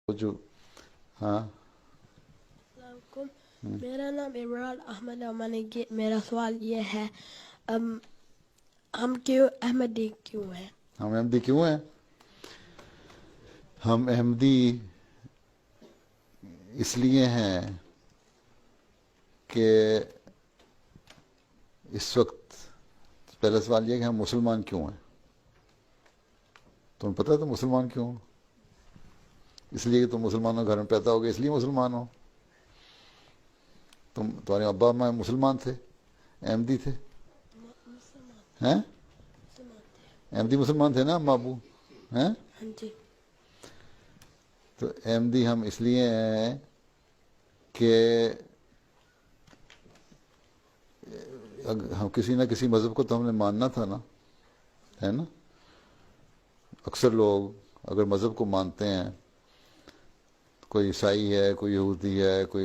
جو ہاں السلام علیکم، میرا نام عمران احمد ہے۔ میرا سوال یہ ہے، ہم کیوں احمدی کیوں ہیں؟ ہم احمدی کیوں ہیں؟ ہم احمدی اس لیے ہیں کہ اس وقت پہلا سوال یہ ہے کہ ہم مسلمان کیوں ہیں؟ تمہیں پتہ ہے تم مسلمان کیوں ہو؟ اس لیے کہ تم مسلمانوں کے گھر میں پیدا ہو گئے، اس لیے مسلمان ہو؟ تمہارے ابا اماں مسلمان تھے، احمدی تھے؟ مسلمان ہیں؟ مسلمان تھے۔ احمدی مسلمان تھے نا اماں ابو؟ ہیں؟ ہاں جی۔ تو احمدی ہم اس لیے ہیں کہ ہم کسی نہ کسی مذہب کو تو ہم نے ماننا تھا نا، ہے نا؟ اکثر لوگ اگر مذہب کو مانتے ہیں، کوئی عیسائی ہے، کوئی یہودی ہے، کوئی